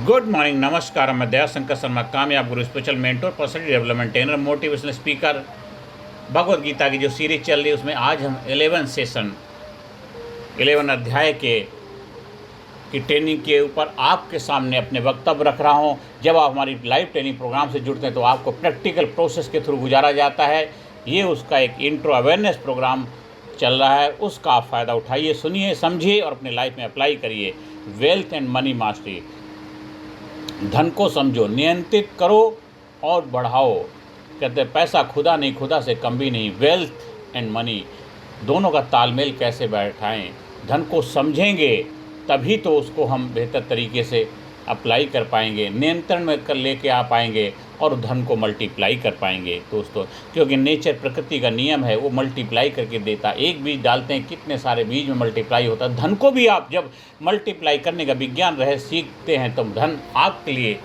Good morning, नमस्कार। मैं दयाशंकर शर्मा, कामयाब guru, spiritual mentor, personal development trainer, motivational speaker. Bhagavad Gita की जो सीरीज चल रही है उसमें आज हम 11 अध्याय की ट्रेनिंग के ऊपर आपके सामने अपने वक्तव्य रख रहा हूं। जब आप हमारी लाइव ट्रेनिंग प्रोग्राम से जुड़ते हैं तो आपको प्रैक्टिकल प्रोसेस के थ्रू गुजारा जाता है। ये उसका एक इंट्रो अवेयरनेस प्रोग्राम चल रहा है, उसका आप फ़ायदा उठाइए, सुनिए, समझिए और अपने लाइफ में अप्लाई करिए। वेल्थ एंड मनी मास्टरी, धन को समझो, नियंत्रित करो और बढ़ाओ। कहते हैं पैसा खुदा नहीं, खुदा से कम भी नहीं। वेल्थ एंड मनी दोनों का तालमेल कैसे बैठाएं। धन को समझेंगे तभी तो उसको हम बेहतर तरीके से अप्लाई कर पाएंगे, नियंत्रण में कर लेके आ पाएंगे और धन को मल्टीप्लाई कर पाएंगे दोस्तों। क्योंकि नेचर, प्रकृति का नियम है, वो मल्टीप्लाई करके देता। एक बीज डालते हैं, कितने सारे बीज में मल्टीप्लाई होता है। धन को भी आप जब मल्टीप्लाई करने का विज्ञान रहस्य सीखते हैं तो धन आपके लिए,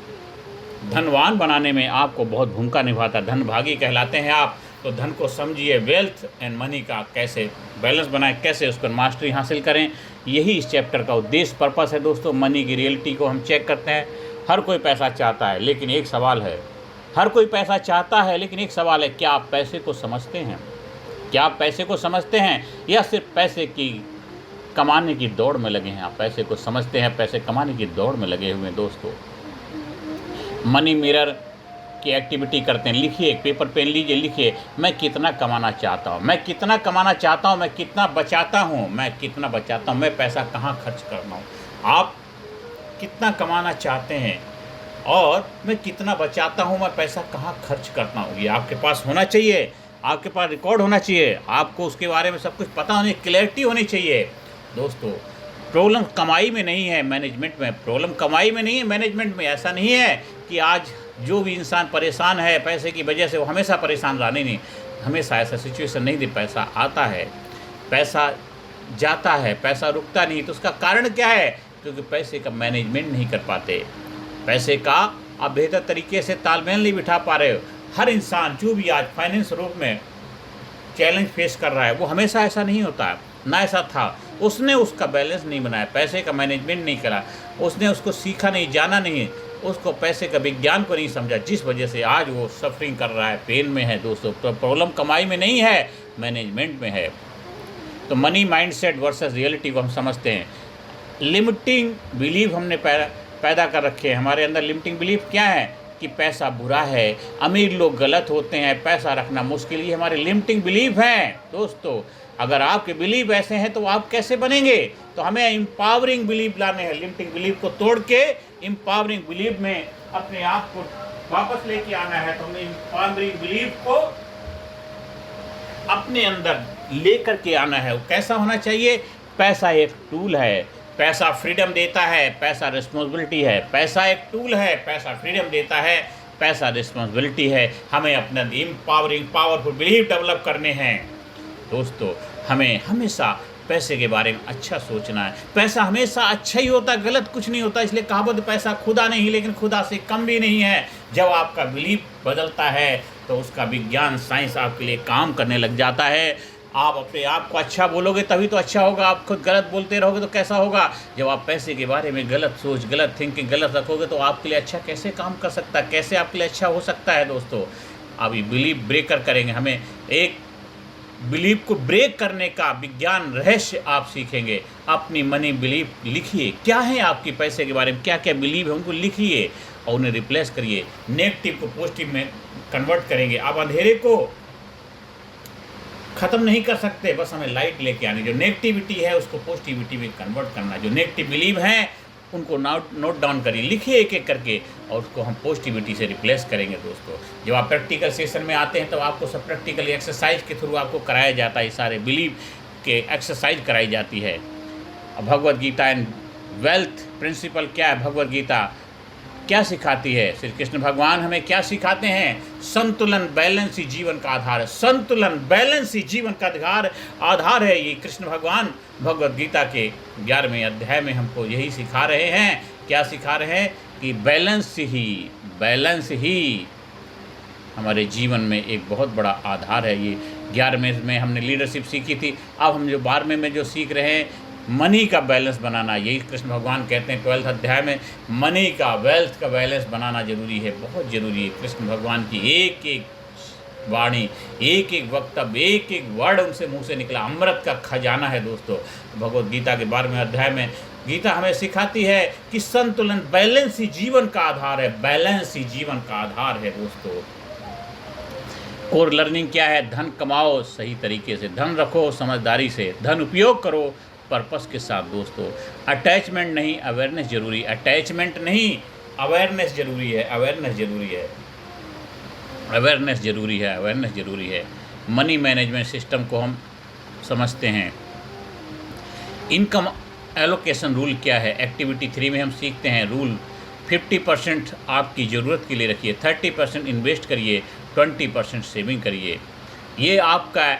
धनवान बनाने में आपको बहुत भूमिका निभाता। धनभागी कहलाते हैं आप। तो धन को समझिए, वेल्थ एंड मनी का कैसे बैलेंस बनाएं, कैसे उसको मास्टरी हासिल करें, यही इस चैप्टर का उद्देश्य, पर्पस है दोस्तों। मनी की रियलिटी को हम चेक करते हैं। हर कोई पैसा चाहता है, लेकिन एक सवाल है, हर कोई पैसा चाहता है लेकिन एक सवाल है, क्या आप पैसे को समझते हैं? क्या आप पैसे को समझते हैं या सिर्फ पैसे की कमाने की दौड़ में लगे हैं? आप पैसे को समझते हैं, पैसे कमाने की दौड़ में लगे हुए हैं दोस्तों। मनी मिरर की एक्टिविटी करते हैं। लिखिए, एक पेपर पेन लीजिए, लिखिए, मैं कितना कमाना चाहता हूँ, मैं कितना कमाना चाहता हूँ, मैं कितना बचाता हूँ, मैं कितना बचाता हूँ, मैं पैसा कहाँ खर्च करना हूँ। आप कितना कमाना चाहते हैं और मैं कितना बचाता हूँ, मैं पैसा कहाँ खर्च करता हूँ, ये आपके पास होना चाहिए। आपके पास रिकॉर्ड होना चाहिए। आपको उसके बारे में सब कुछ पता होनी, क्लैरिटी होनी चाहिए दोस्तों। प्रॉब्लम कमाई में नहीं है, मैनेजमेंट में। प्रॉब्लम कमाई में नहीं है, मैनेजमेंट में। ऐसा नहीं है कि आज जो भी इंसान परेशान है पैसे की वजह से वो हमेशा परेशान रहा, नहीं। हमेशा ऐसा सिचुएशन नहीं थी। पैसा आता है, पैसा जाता है, पैसा रुकता नहीं। तो उसका कारण क्या है? क्योंकि पैसे का मैनेजमेंट नहीं कर पाते, पैसे का आप बेहतर तरीके से तालमेल नहीं बिठा पा रहे हो। हर इंसान जो भी आज फाइनेंस रूप में चैलेंज फेस कर रहा है, वो हमेशा ऐसा नहीं होता है, ना ऐसा था। उसने उसका बैलेंस नहीं बनाया, पैसे का मैनेजमेंट नहीं करा, उसने उसको सीखा नहीं, जाना नहीं, उसको पैसे का विज्ञान को नहीं समझा, जिस वजह से आज वो सफरिंग कर रहा है, पेन में है दोस्तों। तो प्रॉब्लम कमाई में नहीं है, मैनेजमेंट में है। तो मनी माइंडसेट वर्सेस रियलिटी को हम समझते हैं। लिमिटिंग बिलीव हमने पैदा कर रखे हैं। हमारे अंदर लिमिटिंग बिलीव क्या है कि पैसा बुरा है, अमीर लोग गलत होते हैं, पैसा रखना मुश्किल, ये हमारे लिमिटिंग बिलीव हैं दोस्तों। अगर आपके बिलीव ऐसे हैं तो आप कैसे बनेंगे? तो हमें एम्पावरिंग बिलीव लाने हैं। लिमिटिंग बिलीव को तोड़ के एम्पावरिंग बिलीव में अपने आप को वापस लेके आना है। तो हमें एम्पावरिंग बिलीव को अपने अंदर लेकर के आना है। वो कैसा होना चाहिए? पैसा एक टूल है, पैसा फ्रीडम देता है, पैसा रिस्पॉन्सिबिलिटी है। पैसा एक टूल है, पैसा फ्रीडम देता है, पैसा रिस्पॉन्सिबिलिटी है। हमें अपना एम्पावरिंग पावरफुल बिलीव डेवलप करने हैं दोस्तों। हमें हमेशा पैसे के बारे में अच्छा सोचना है। पैसा हमेशा अच्छा ही होता है, गलत कुछ नहीं होता। इसलिए कहावत, पैसा खुदा नहीं लेकिन खुदा से कम भी नहीं है। जब आपका बिलीव बदलता है तो उसका विज्ञान, साइंस आपके लिए काम करने लग जाता है। आप अपने आप को अच्छा बोलोगे तभी तो अच्छा होगा। आप खुद गलत बोलते रहोगे तो कैसा होगा? जब आप पैसे के बारे में गलत सोच, गलत थिंकिंग, गलत रखोगे तो आपके लिए अच्छा कैसे काम कर सकता है, कैसे आपके लिए अच्छा हो सकता है दोस्तों। अब ये बिलीव ब्रेकर करेंगे। हमें एक बिलीव को ब्रेक करने का विज्ञान, रहस्य आप सीखेंगे। अपनी मनी बिलीव लिखिए, क्या है आपकी पैसे के बारे में, क्या क्या बिलीव है उनको लिखिए और उन्हें रिप्लेस करिए। नेगेटिव को पॉजिटिव में कन्वर्ट करेंगे। आप अंधेरे को ख़त्म नहीं कर सकते, बस हमें लाइट लेके आनी। जो नेगेटिविटी है उसको पॉजिटिविटी में कन्वर्ट करना। जो नेगेटिव बिलीव हैं उनको नोट डाउन करिए, लिखिए एक एक करके, और उसको हम पॉजिटिविटी से रिप्लेस करेंगे दोस्तों। जब आप प्रैक्टिकल सेशन में आते हैं तो आपको सब प्रैक्टिकल एक्सरसाइज के थ्रू आपको कराया जाता है। ये सारे बिलीव के एक्सरसाइज कराई जाती है। अब Bhagavad Gita and wealth principle क्या है? भगवद गीता क्या सिखाती है? श्री कृष्ण भगवान हमें क्या सिखाते हैं? संतुलन, बैलेंस ही जीवन का आधार है। संतुलन, बैलेंस ही जीवन का आधार है। ये कृष्ण भगवान भगवद गीता के 11वें अध्याय में हमको यही सिखा रहे हैं। क्या सिखा रहे हैं? कि बैलेंस ही हमारे जीवन में एक बहुत बड़ा आधार है। ये 11वें में हमने लीडरशिप सीखी थी। अब हम जो 12वें में जो सीख रहे हैं मनी का बैलेंस बनाना, यही कृष्ण भगवान कहते हैं 12वें अध्याय में, मनी का, वेल्थ का बैलेंस बनाना जरूरी है, बहुत ज़रूरी है। कृष्ण भगवान की एक एक वाणी, एक एक वक्तव्य, एक एक वर्ड उनसे मुंह से निकला अमृत का खजाना है दोस्तों। भगवद गीता के 12वें अध्याय में गीता हमें सिखाती है कि संतुलन, बैलेंस ही जीवन का आधार है, बैलेंस ही जीवन का आधार है दोस्तों। और लर्निंग क्या है? धन कमाओ सही तरीके से, धन रखो समझदारी से, धन उपयोग करो पर्पस के साथ दोस्तों। अटैचमेंट नहीं, अवेयरनेस जरूरी, अटैचमेंट नहीं, अवेयरनेस जरूरी है, अवेयरनेस जरूरी है, अवेयरनेस जरूरी है, अवेयरनेस जरूरी है। मनी मैनेजमेंट सिस्टम को हम समझते हैं। इनकम एलोकेशन रूल क्या है? एक्टिविटी 3 में हम सीखते हैं रूल। 50% आपकी ज़रूरत के लिए रखिए, 30% इन्वेस्ट करिए, 20% सेविंग करिए। ये आपका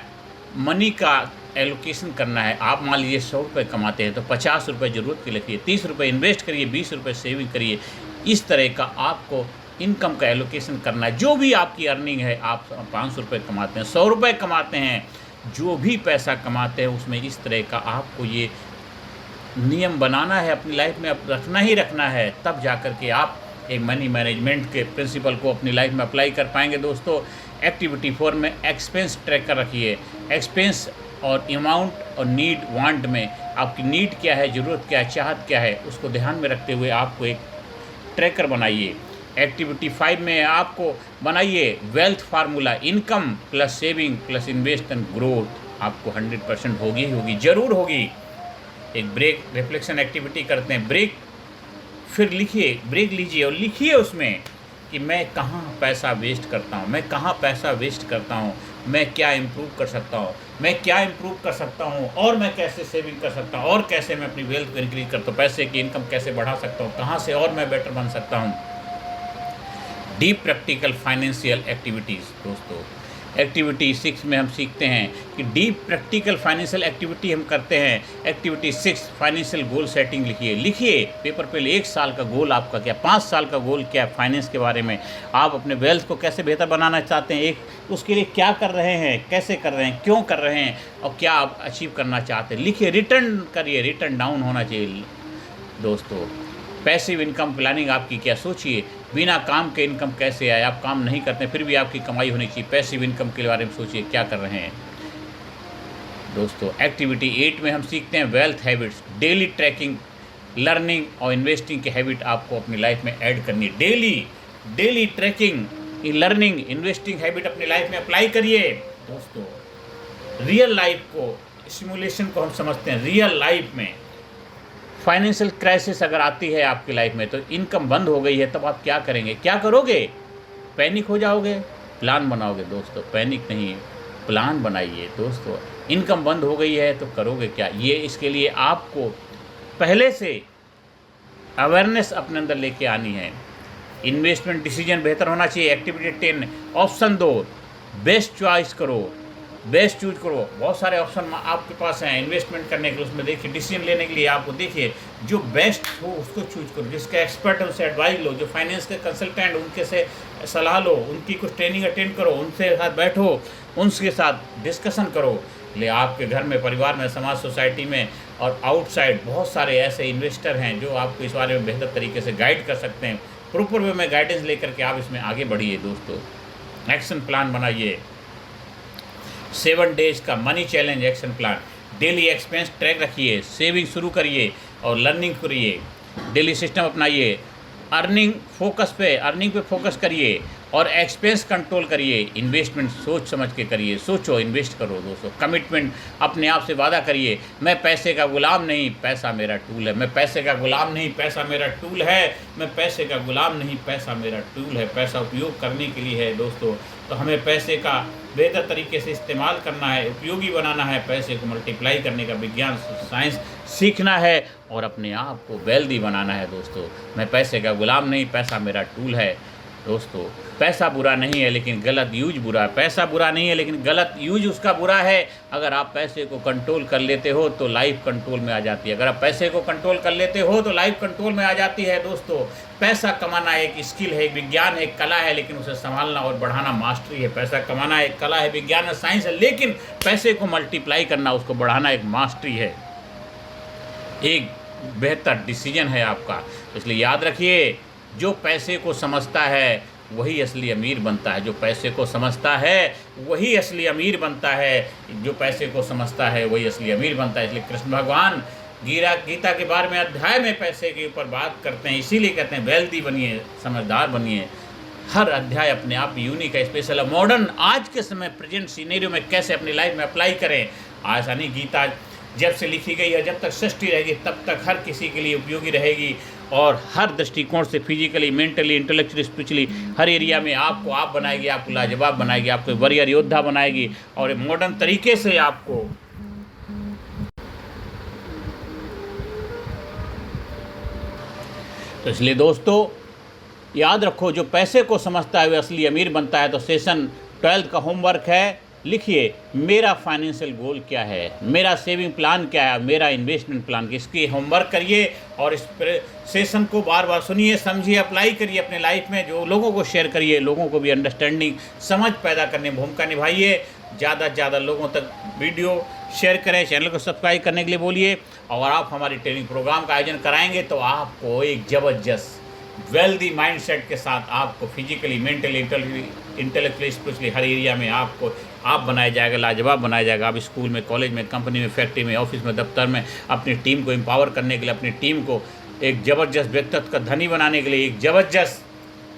मनी का एलोकेशन करना है। आप मान लीजिए 100 रुपये कमाते हैं तो 50 रुपये ज़रूरत के रखिए, 30 रुपये इन्वेस्ट करिए, 20 रुपये सेविंग करिए। इस तरह का आपको इनकम का एलोकेशन करना है। जो भी आपकी अर्निंग है, आप 500 रुपये कमाते हैं, 100 रुपये कमाते हैं, जो भी पैसा कमाते हैं उसमें इस तरह का आपको ये नियम बनाना है, अपनी लाइफ में रखना ही रखना है। तब जा कर के आप एक मनी मैनेजमेंट के प्रिंसिपल को अपनी लाइफ में अप्लाई कर पाएंगे दोस्तों। एक्टिविटी 4 में एक्सपेंस ट्रैकर रखिए। एक्सपेंस और अमाउंट और नीड वांट में आपकी नीड क्या है, ज़रूरत क्या है, चाहत क्या है, उसको ध्यान में रखते हुए आपको एक ट्रैकर बनाइए। एक्टिविटी 5 में आपको बनाइए wealth formula, income plus saving plus invest and growth. आपको 100% होगी ही होगी, ज़रूर होगी। एक ब्रेक रिफ्लेक्शन एक्टिविटी करते हैं, ब्रेक, फिर लिखिए, ब्रेक लीजिए और लिखिए उसमें कि मैं कहाँ पैसा वेस्ट करता हूँ, मैं कहाँ पैसा वेस्ट करता हूँ, मैं क्या इम्प्रूव कर सकता हूँ, मैं क्या इम्प्रूव कर सकता हूँ, और मैं कैसे सेविंग कर सकता हूँ, और कैसे मैं अपनी वेल्थ को इंक्रीज करता हूँ, पैसे की इनकम कैसे बढ़ा सकता हूँ, कहाँ से और मैं बेटर बन सकता हूँ। डीप प्रैक्टिकल फाइनेंशियल एक्टिविटीज़ दोस्तों, एक्टिविटी 6 में हम सीखते हैं कि डीप प्रैक्टिकल फाइनेंशियल एक्टिविटी हम करते हैं। एक्टिविटी 6 फाइनेंशियल गोल सेटिंग लिखिए पेपर पे। 1 साल का गोल आपका क्या, 5 साल का गोल क्या है फाइनेंस के बारे में, आप अपने वेल्थ को कैसे बेहतर बनाना चाहते हैं, एक उसके लिए क्या कर रहे हैं, कैसे कर रहे हैं, क्यों कर रहे हैं, और क्या आप अचीव करना चाहते हैं, लिखिए। रिटर्न करिए, रिटर्न डाउन होना चाहिए दोस्तों। पैसिव इनकम प्लानिंग आपकी क्या, सोचिए बिना काम के इनकम कैसे आए, आप काम नहीं करते फिर भी आपकी कमाई होनी चाहिए। पैसिव इनकम के बारे में सोचिए क्या कर रहे हैं दोस्तों। एक्टिविटी 8 में हम सीखते हैं wealth habits, daily tracking, learning और इन्वेस्टिंग की हैबिट आपको अपनी लाइफ में ऐड करनी है। Daily tracking, learning, investing habit अपनी लाइफ में अप्लाई करिए दोस्तों। रियल लाइफ को, सिमुलेशन को हम समझते हैं। रियल लाइफ में फाइनेंशियल क्राइसिस अगर आती है आपकी लाइफ में, तो इनकम बंद हो गई है, तब आप क्या करेंगे, क्या करोगे? पैनिक हो जाओगे? प्लान बनाओगे दोस्तों, पैनिक नहीं, प्लान बनाइए दोस्तों। इनकम बंद हो गई है तो करोगे क्या? ये इसके लिए आपको पहले से अवेयरनेस अपने अंदर लेके आनी है। इन्वेस्टमेंट डिसीजन बेहतर होना चाहिए। एक्टिविटी 10 ऑप्शन दो, बेस्ट चॉइस करो, बेस्ट चूज करो। बहुत सारे ऑप्शन आपके पास हैं इन्वेस्टमेंट करने के लिए, उसमें देखिए डिसीजन लेने के लिए आपको देखिए जो बेस्ट हो उसको चूज करो, जिसका एक्सपर्ट है उससे एडवाइस लो, जो फाइनेंस के कंसल्टेंट उनके से सलाह लो, उनकी कुछ ट्रेनिंग अटेंड करो, उनसे साथ बैठो, उनके साथ डिस्कशन करो। ले आपके घर में, परिवार में, समाज, सोसाइटी में और आउटसाइड बहुत सारे ऐसे इन्वेस्टर हैं जो आपको इस बारे में बेहतर तरीके से गाइड कर सकते हैं। प्रॉपर वे में गाइडेंस लेकर के आप इसमें आगे बढ़िए दोस्तों। एक्शन प्लान बनाइए, 7 डेज का money challenge action plan. Daily expense track रखिए, सेविंग शुरू करिए और लर्निंग करिए। डेली सिस्टम अपनाइए, अर्निंग पे फोकस करिए और एक्सपेंस कंट्रोल करिए। इन्वेस्टमेंट सोच समझ के करिए, सोचो इन्वेस्ट करो दोस्तों। कमिटमेंट, अपने आप से वादा करिए, मैं पैसे का गुलाम नहीं, पैसा मेरा टूल है। मैं पैसे का गुलाम नहीं, पैसा मेरा टूल है। मैं पैसे का गुलाम नहीं, पैसा मेरा टूल है। पैसा उपयोग करने के लिए है दोस्तों, तो हमें पैसे का बेहतर तरीके से इस्तेमाल करना है, उपयोगी बनाना है, पैसे को मल्टीप्लाई करने का विज्ञान साइंस सीखना है और अपने आप को वेल्दी बनाना है दोस्तों। मैं पैसे का गुलाम नहीं, पैसा मेरा टूल है दोस्तों। पैसा बुरा नहीं है लेकिन गलत यूज बुरा है। पैसा बुरा नहीं है लेकिन गलत यूज उसका बुरा है। अगर आप पैसे को कंट्रोल कर लेते हो तो लाइफ कंट्रोल में आ जाती है। अगर आप पैसे को कंट्रोल कर लेते हो तो लाइफ कंट्रोल में आ जाती है दोस्तों। पैसा कमाना एक स्किल है, एक विज्ञान है, एक कला है, लेकिन उसे संभालना और बढ़ाना मास्टरी है। पैसा कमाना एक कला है, विज्ञान है, साइंस है, लेकिन पैसे को मल्टीप्लाई करना, उसको बढ़ाना एक मास्टरी है। एक बेहतर डिसीजन है आपका। इसलिए याद रखिए, जो पैसे को समझता है वही असली अमीर बनता है। जो पैसे को समझता है वही असली अमीर बनता है। जो पैसे को समझता है वही असली अमीर बनता है। इसलिए कृष्ण भगवान गीता के बारे में अध्याय में पैसे के ऊपर बात करते हैं। इसीलिए कहते हैं वेल्दी बनिए, समझदार बनिए। हर अध्याय अपने आप में यूनिक है, स्पेशल है। मॉडर्न आज के समय प्रेजेंट सीनेरियो में कैसे अपनी लाइफ में अप्लाई करें, ऐसा नहीं। गीता जब से लिखी गई है, जब तक सृष्टि रहेगी तब तक हर किसी के लिए उपयोगी रहेगी। और हर दृष्टिकोण से, फिजिकली, मेंटली, इंटेलेक्चुअली, स्पिरिचुअली, हर एरिया में आपको आप बनाएगी, आपको लाजवाब बनाएगी, आपको वॉरियर योद्धा बनाएगी और मॉडर्न तरीके से आपको तो इसलिए दोस्तों याद रखो, जो पैसे को समझता है वह असली अमीर बनता है। तो सेशन 12 का होमवर्क है, लिखिए मेरा फाइनेंशियल गोल क्या है, मेरा सेविंग प्लान क्या है, मेरा इन्वेस्टमेंट प्लान। इसकी होमवर्क करिए और इस सेशन को बार बार सुनिए, समझिए, अप्लाई करिए अपने लाइफ में। जो लोगों को शेयर करिए, लोगों को भी अंडरस्टैंडिंग, समझ पैदा करने में भूमिका निभाइए। ज़्यादा से ज़्यादा लोगों तक वीडियो शेयर करें, चैनल को सब्सक्राइब करने के लिए बोलिए। और आप हमारी ट्रेनिंग प्रोग्राम का आयोजन कराएंगे तो आपको एक ज़बरदस्त वेल्दी माइंडसेट के साथ आपको फिजिकली, मेंटली, इंटेलेक्चुअली, स्पिरिचुअली हर एरिया में आपको आप बनाया जाएगा, लाजवाब बनाया जाएगा। आप स्कूल में, कॉलेज में, कंपनी में, फैक्ट्री में, ऑफिस में, दफ्तर में अपनी टीम को एम्पावर करने के लिए, अपनी टीम को एक ज़बरदस्त व्यक्तित्व का धनी बनाने के लिए, एक ज़बरदस्त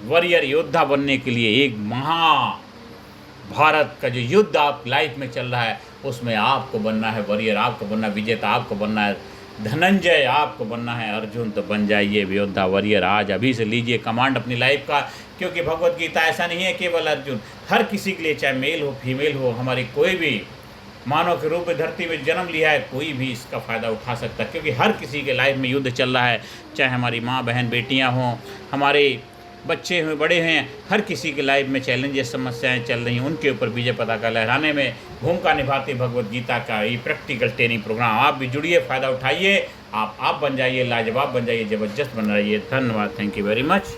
वॉरियर योद्धा बनने के लिए, एक भारत का जो युद्ध आप लाइफ में चल रहा है उसमें आपको बनना है वॉरियर, आपको बनना है विजेता, आपको बनना है धनंजय, आपको बनना है अर्जुन। तो बन जाइए योद्धा, वॉरियर। आज अभी से लीजिए कमांड अपनी लाइफ का, क्योंकि भगवत गीता ऐसा नहीं है केवल अर्जुन, हर किसी के लिए, चाहे मेल हो, फीमेल हो, हमारी कोई भी मानव के रूप में धरती में जन्म लिया है, कोई भी इसका फ़ायदा उठा सकता है। क्योंकि हर किसी के लाइफ में युद्ध चल रहा है, चाहे हमारी माँ, बहन, बेटियाँ हों, हमारे बच्चे हुए, बड़े हैं, हर किसी के लाइफ में चैलेंजेस, समस्याएं चल रही हैं, उनके ऊपर विजय पताका लहराने में भूमिका निभाती भगवत गीता का ये प्रैक्टिकल ट्रेनिंग प्रोग्राम। आप भी जुड़िए, फ़ायदा उठाइए, आप बन जाइए, लाजवाब बन जाइए, ज़बरदस्त बन जाइए। धन्यवाद, थैंक यू वेरी मच।